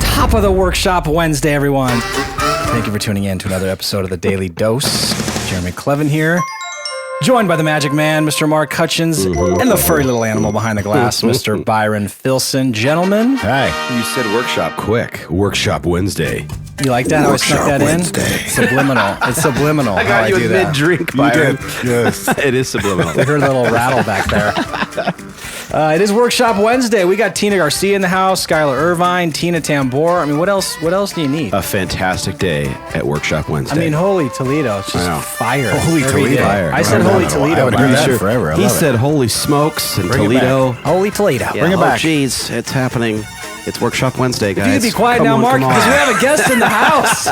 Top of the workshop Wednesday, everyone. Thank you for tuning in to another episode of the Daily Dose. Jereme Kleven here, joined by the Magic Man, Mr. Mark Hutchins, and the furry little animal behind the glass, Mr. Byron Filson. Gentlemen. Hi. You said workshop quick. Workshop Wednesday. You like that? How I snuck that Wednesday. in? Subliminal. It's subliminal. I got you do a that. mid-drink, Byron. Yes. It is subliminal. I heard a little rattle back there. It is Workshop Wednesday. We got Tina Garcia in the house, Skylar Irvine, Tina Tambor. I mean, what else do you need? A fantastic day at Workshop Wednesday. I mean, holy Toledo. It's just fire. Holy every Toledo. day. Fire. I said holy Toledo. I haven't heard that forever. I He love said holy smokes and Bring it Toledo. Holy Toledo. Yeah, Bring it back. Geez, it's happening. It's Workshop Wednesday, guys. You can be quiet Come now, on, Mark, come on. because we have a guest in the house.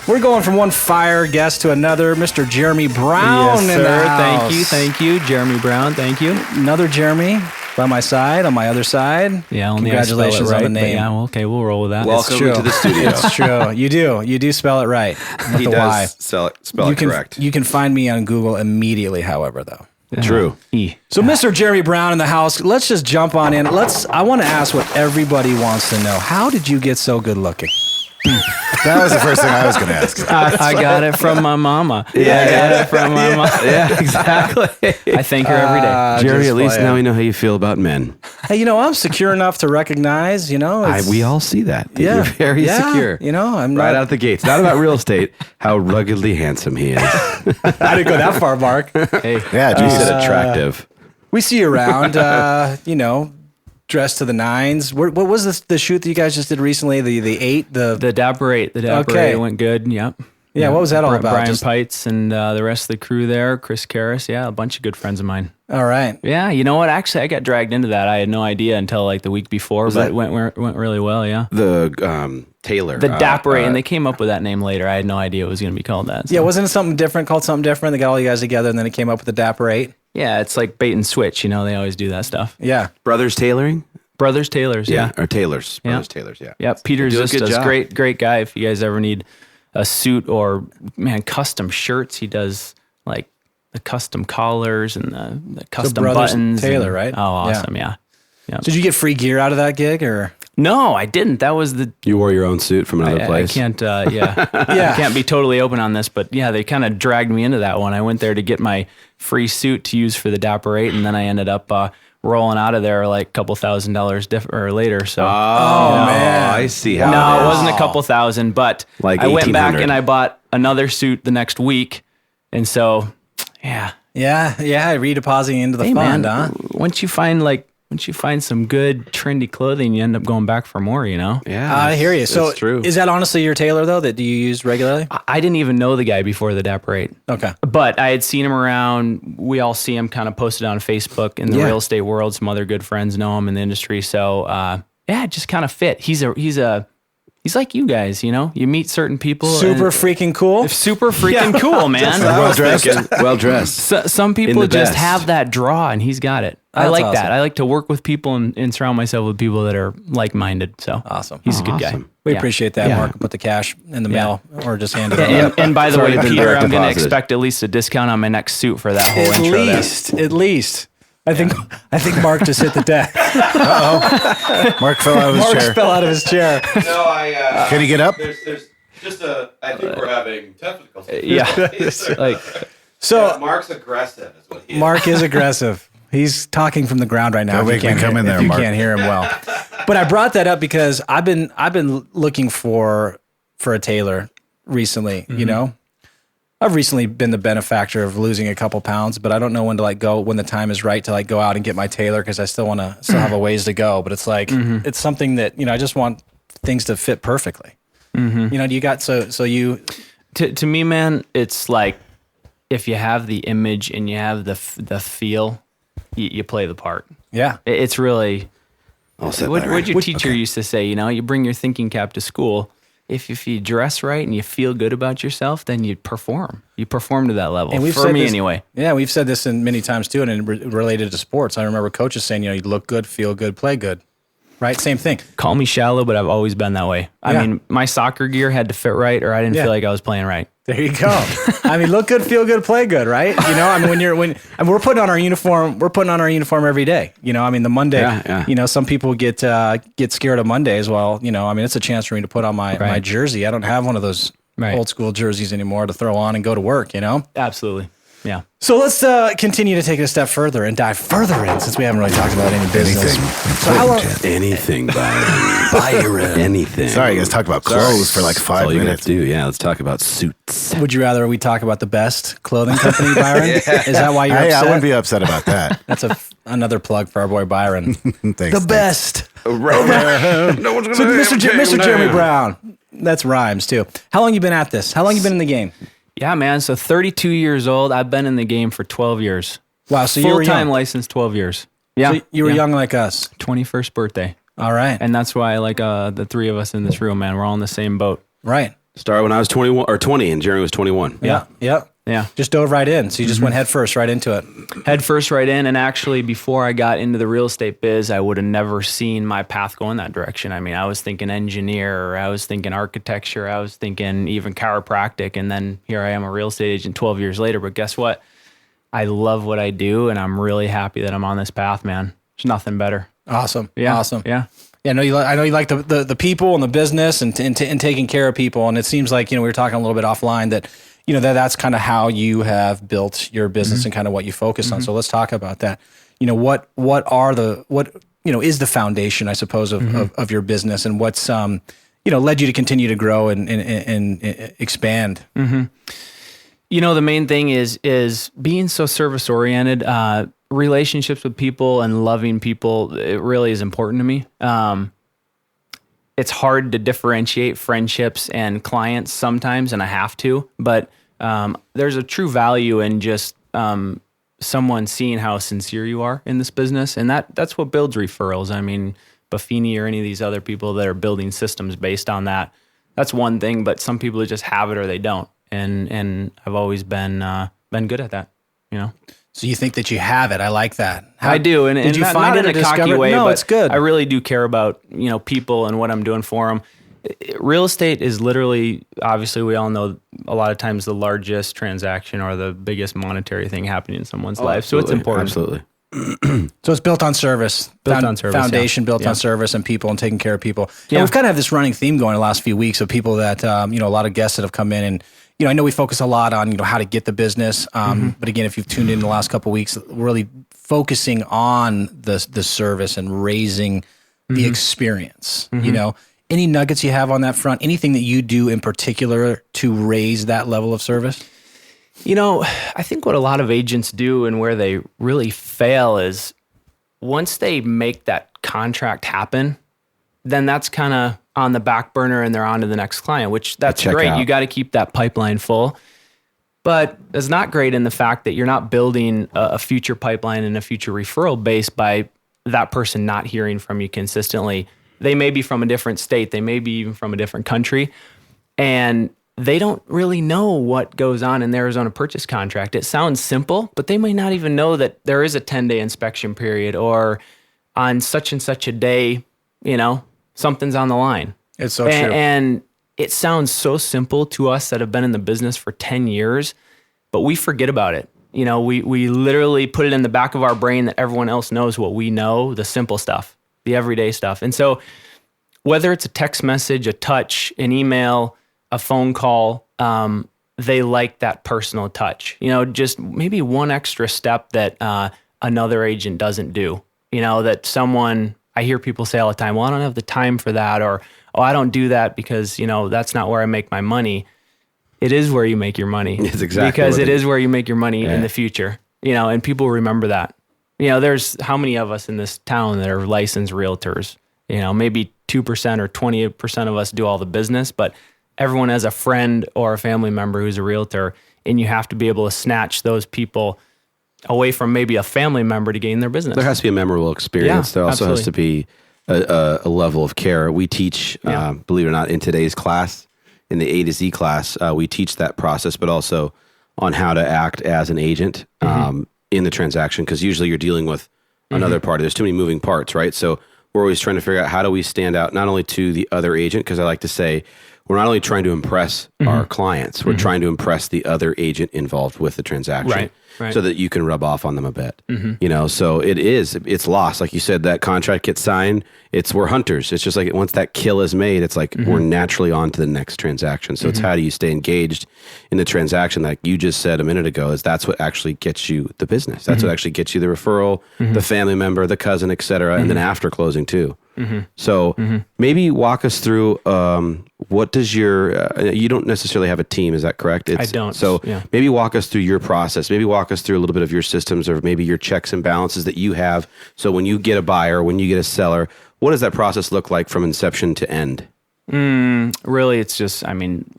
We're going from one fire guest to another. Mr. Jereme Brown in the house. Thank you. Jereme Brown, thank you. Another Jereme by my side, on my other side. Yeah, only Congratulations I spell it right, on the name. Yeah, well, okay, we'll roll with that. Welcome true. to the studio. It's true. You do spell it right. With He the Y. does spell it correct. You can find me on Google immediately, however, though. True. So, Mr. Jereme Brown in the house, let's just jump on in. I want to ask what everybody wants to know. How did you get so good looking? That was the first thing I was going to ask. I got it from my mama. I got it from my mama. Yeah, exactly. I thank her every day. Jerry, at least playing. now we know how you feel about men. Hey, I'm secure enough to recognize, it's- We all see that. yeah, You're very yeah, secure. I'm Right not, out the gates. Not about real estate, how ruggedly handsome he is. I didn't go that far, Mark. Hey, Yeah, You geez. said attractive. We see you around, dressed to the nines. What was the shoot that you guys just did recently? The 8? the Dapper Eight. The Dapper Okay. Eight went good. Yep. Yeah, what was that all about? Brian Just- Pites and the rest of the crew there, Chris Karras. Yeah, a bunch of good friends of mine. All right. Yeah, you know what? Actually, I got dragged into that. I had no idea until like the week before, but that- it went really well. Yeah. The Tailor. The Dapper Eight, and they came up with that name later. I had no idea it was going to be called that. Yeah, wasn't it something different, called something different? They got all you guys together, and then it came up with the Dapper 8. Yeah, it's like bait and switch. They always do that stuff. Yeah. Brothers Tailoring? Brothers Tailors, yeah. Or Tailors. Yeah. Brothers Tailors, yeah. Yeah, Peter do a just good does job. great guy. If you guys ever need a suit or custom shirts, he does like the custom collars and the custom Brothers buttons. Tailor, and- right? Oh, awesome! Yeah. So did you get free gear out of that gig, or? No, I didn't. That was the. You wore your own suit from another I place? can't. Yeah. Yeah. I can't be totally open on this, but yeah, they kind of dragged me into that one. I went there to get my free suit to use for the Dapper Eight, and then I ended up rolling out of there like a couple $1,000s or later. So. Oh, man. I see how No, it it is. wasn't a couple thousand, but Like I went back 1,800. and I bought another suit the next week. And so, yeah. Yeah, redepositing into the Hey, fund, man, huh? once you find some good trendy clothing, you end up going back for more, Yeah. I hear you. So it's true. is that honestly your tailor, though, that you use regularly? I didn't even know the guy before the Dapper Eight. Okay. But I had seen him around. We all see him kind of posted on Facebook in the real estate world. Some other good friends know him in the industry. So, it just kind of fit. He's like you guys, you meet certain people. Super and- freaking cool. super freaking cool, man. Well dressed. Some people the just best. have that draw, and he's got it. I That's like awesome. that. I like to work with people and surround myself with people that are like-minded. So Awesome. he's a good guy. Awesome. We Yeah. appreciate that, Yeah. Mark. Put the cash in the mail or just hand it And, over. and by the Sorry, way, been Peter, direct I'm going to deposited. expect at least a discount on my next suit for that whole At intro there. least. I think Mark just hit the deck. Mark fell out of his Mark chair. fell out of his chair. No, Can he get up? There's just I think we're having technical. Yeah. Like, So Mark's aggressive is what he is. Mark is aggressive. He's talking from the ground right now. Don't if make you me can't come hear- in there, if you Mark. can't hear him well. But I brought that up because I've been looking for a tailor recently. I've recently been the benefactor of losing a couple pounds, but I don't know when to go when the time is right to go out and get my tailor because I still have a ways to go. But it's it's something that I just want things to fit perfectly. Do you got so you? to me, man, it's like if you have the image and you have the feel, you play the part. Yeah. It's really. I'll set What that would right. your teacher used to say? You bring your thinking cap to school. If you dress right and you feel good about yourself, then you perform. You perform to that level. And we've For said me, this- anyway. Yeah, we've said this in many times too, and related to sports. I remember coaches saying, you look good, feel good, play good. Right? Same thing. Call me shallow, but I've always been that way. I Yeah. mean, my soccer gear had to fit right, or I didn't Yeah. feel like I was playing right. There you go. I mean, look good, feel good, play good, right? You know, I mean, and we're putting on our uniform every day. You know, I mean, the Monday, you know, some people get scared of Mondays. Well, you know, I mean, it's a chance for me to put on my jersey. I don't have one of those old school jerseys anymore to throw on and go to work, you know? Absolutely. Yeah. So let's continue to take it a step further and dive further in, since we haven't really talked about any business. So how long? Anything, Byron. Anything. Sorry, you guys talked about clothes for like 5 That's all you're gonna have minutes. to do. Yeah, let's talk about suits. Would you rather we talk about the best clothing company, Byron? Is that why you're I upset? wouldn't be upset about that. That's another plug for our boy Byron. Thanks. The best. No one's gonna So Mr. Jeremy Brown. That's rhymes too. How long you been at this? How long you been in the game? Yeah, man. So 32 years old. I've been in the game for 12 years. Wow. So you were Full-time young. license, 12 years. Yeah. So you were young like us. 21st birthday. All right. And that's why like the three of us in this room, man, we're all in the same boat. Right. Started when I was 21 or 20, and Jeremy was 21. Yeah. Yep. Yeah. Just dove right in. So you just went head first right into it. Head first right in. And actually, before I got into the real estate biz, I would have never seen my path go in that direction. I mean, I was thinking engineer, or I was thinking architecture, I was thinking even chiropractic. And then here I am, a real estate agent 12 years later. But guess what? I love what I do, and I'm really happy that I'm on this path, man. There's nothing better. Awesome. Yeah. Awesome. Yeah. Yeah, I know you like the people and the business and taking care of people. And it seems like, you know, we were talking a little bit offline that, you know, that's kind of how you have built your business and kind of what you focus on. So let's talk about that. You know, what is the foundation, I suppose, of your business, and what's, you know, led you to continue to grow and expand? You know, the main thing is being so service oriented. Relationships with people and loving people, it really is important to me. It's hard to differentiate friendships and clients sometimes, and I have to, but there's a true value in just someone seeing how sincere you are in this business, and that's what builds referrals. I mean, Buffini or any of these other people that are building systems based on that, that's one thing, but some people just have it or they don't, and I've always been good at that, you know. So you think that you have it? I like that. I do, and did you find not it in a cocky discover- way, No, but it's good. I really do care about, you know, people and what I'm doing for them. Real estate is literally, obviously, we all know a lot of times the largest transaction or the biggest monetary thing happening in someone's life. So it's important. Absolutely. So it's built on service, foundation built on service and people and taking care of people. Yeah, we've kind of had this running theme going the last few weeks of people that, you know, a lot of guests that have come in, and, you know, I know we focus a lot on, you know, how to get the business. But again, if you've tuned in the last couple of weeks, really focusing on the service and raising the experience, you know. Any nuggets you have on that front? Anything that you do in particular to raise that level of service? You know, I think what a lot of agents do and where they really fail is once they make that contract happen, then that's kind of on the back burner and they're on to the next client, which that's great. Out. You got to keep that pipeline full. But it's not great in the fact that you're not building a future pipeline and a future referral base by that person not hearing from you consistently. They may be from a different state. They may be even from a different country. And they don't really know what goes on in the Arizona purchase contract. It sounds simple, but they may not even know that there is a 10-day inspection period, or on such and such a day, you know, something's on the line. It's so true. And it sounds so simple to us that have been in the business for 10 years, but we forget about it. You know, we literally put it in the back of our brain that everyone else knows what we know, the simple stuff, the everyday stuff. And so whether it's a text message, a touch, an email, a phone call, they like that personal touch. You know, just maybe one extra step that another agent doesn't do. You know, that someone, I hear people say all the time, well, I don't have the time for that, or, oh, I don't do that because, you know, that's not where I make my money. It is where you make your money. It's exactly because what it is where you make your money in the future. You know, and people remember that. You know, there's how many of us in this town that are licensed realtors? You know, maybe 2% or 20% of us do all the business, but everyone has a friend or a family member who's a realtor, and you have to be able to snatch those people away from maybe a family member to gain their business. There has to be a memorable experience. Yeah, there also absolutely. has to be a level of care. We teach, believe it or not, in today's class, in the A to Z class, we teach that process, but also on how to act as an agent in the transaction, because usually you're dealing with another party. There's too many moving parts, right? So we're always trying to figure out how do we stand out not only to the other agent, because I like to say we're not only trying to impress our clients, we're trying to impress the other agent involved with the transaction. Right. So that you can rub off on them a bit, you know. So it's lost, like you said. That contract gets signed. We're hunters. It's just like once that kill is made, it's like we're naturally on to the next transaction. So it's how do you stay engaged in the transaction? Like you just said a minute ago, that's what actually gets you the business. That's what actually gets you the referral, the family member, the cousin, etc. And then after closing too. So maybe walk us through what does your you don't necessarily have a team, is that correct? I don't. So maybe walk us through your process. Maybe walk us through a little bit of your systems, or maybe your checks and balances that you have. So when you get a buyer, when you get a seller, what does that process look like from inception to end? Really, it's just, I mean,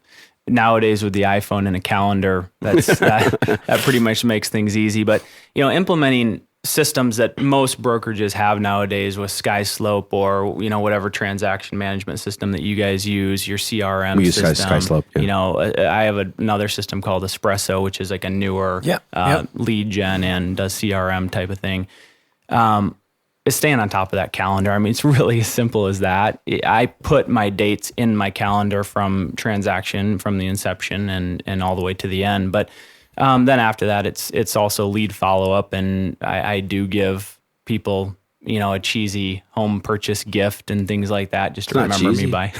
nowadays with the iPhone and a calendar, that pretty much makes things easy. But, you know, implementing systems that most brokerages have nowadays with SkySlope or, you know, whatever transaction management system that you guys use, your CRM we use system. SkySlope, yeah. You know, I have another system called Espresso, which is like a newer lead gen and does CRM type of thing. Is staying on top of that calendar. I mean, it's really as simple as that. I put my dates in my calendar from transaction, from the inception and all the way to the end. But then after that, it's also lead follow-up, and I do give people, you know, a cheesy home purchase gift and things like that, just to remember me by.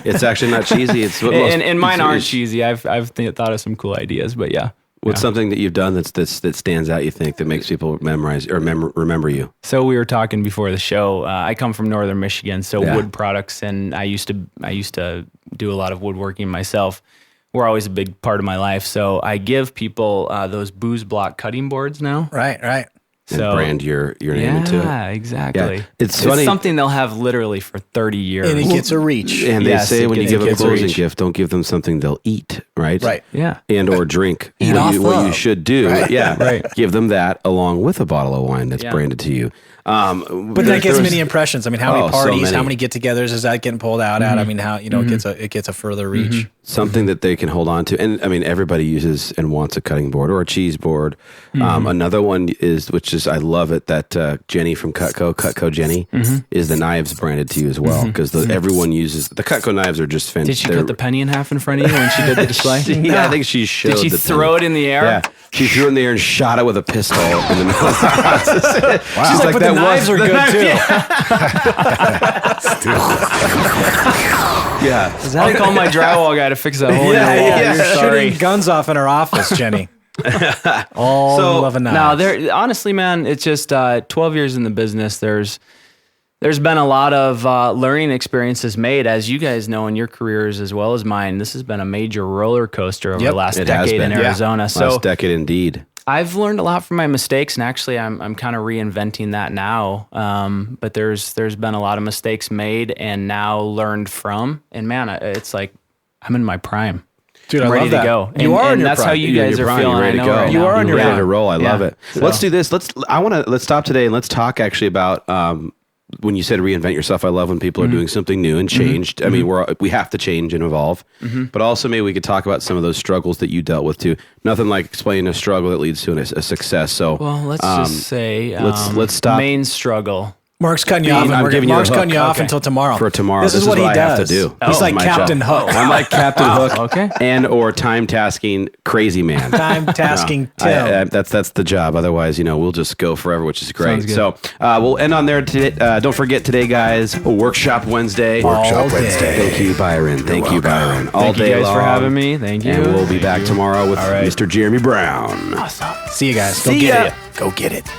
It's actually not cheesy. It's what and mine aren't cheesy. I've thought of some cool ideas, but yeah. What's something that you've done that stands out, you think, that makes people memorize or remember you? So we were talking before the show. I come from northern Michigan, so wood products, and I used to do a lot of woodworking myself. Were always a big part of my life. So I give people those booze block cutting boards now. Right. And brand your name into it. Yeah, exactly. Yeah. It's funny. Something they'll have literally for 30 years. And it gets a reach. And they say when you give them a closing reach. gift, don't give them something they'll eat, right? Right. Yeah. And or drink. Eat what off you should do. Right. Yeah. Right. Give them that along with a bottle of wine that's branded to you. But that gets many impressions. I mean, how many parties, so how many get-togethers is that getting pulled out at? I mean, how, you know, it gets a further reach. Something that they can hold on to. And I mean, everybody uses and wants a cutting board or a cheese board. Another one which is, I love it, that Jenny from Cutco Jenny, is the knives branded to you as well. Because everyone uses, the Cutco knives are just fantastic. Did she cut the penny in half in front of you when she did the display? Yeah, I think she showed. Did she throw it in the air? Yeah. She threw it in the air and shot it with a pistol in the middle of the process. Wow. She's like, but the knives are good too. Yeah. I'll call my drywall guy to fix that hole in your wall. You're You're sorry. shooting guns off in her office, Jenny. All love and knives. No, honestly, man, it's just 12 years in the business. There's been a lot of learning experiences made, as you guys know, in your careers as well as mine. This has been a major roller coaster over the last decade in Arizona. So last decade, indeed. I've learned a lot from my mistakes, and actually, I'm kind of reinventing that now. But there's been a lot of mistakes made and now learned from. And man, it's like I'm in my prime. Dude, I'm ready to go. You are in your that's prime. how you guys are feeling. Ready to I know go. right You now. are on your ready prime. to roll. I love it. So- Let's do this. Let's stop today and let's talk actually about when you said reinvent yourself. I love when people are doing something new and changed. I mean, we have to change and evolve, but also maybe we could talk about some of those struggles that you dealt with too. Nothing like explaining a struggle that leads to a success. So, Well, let's just say let's stop. main struggle. Mark's cutting you off. I'm giving you a Mark's cutting hook. you off until tomorrow. For tomorrow. This is what he I have does. to do. He's like My Captain job. Hook. I'm like Captain Hook. Okay. And or time tasking crazy man. Time tasking Tim. That's the job. Otherwise, we'll just go forever, which is great. Sounds good. So we'll end on there today. Don't forget today, guys. Workshop Wednesday. Workshop Wednesday. Thank you, Byron. Thank you, Byron. All Thank you day guys long. for having me. Thank you. And we'll be back tomorrow with Mr. Jereme Brown. See you guys. Go See get ya. it. Go get it.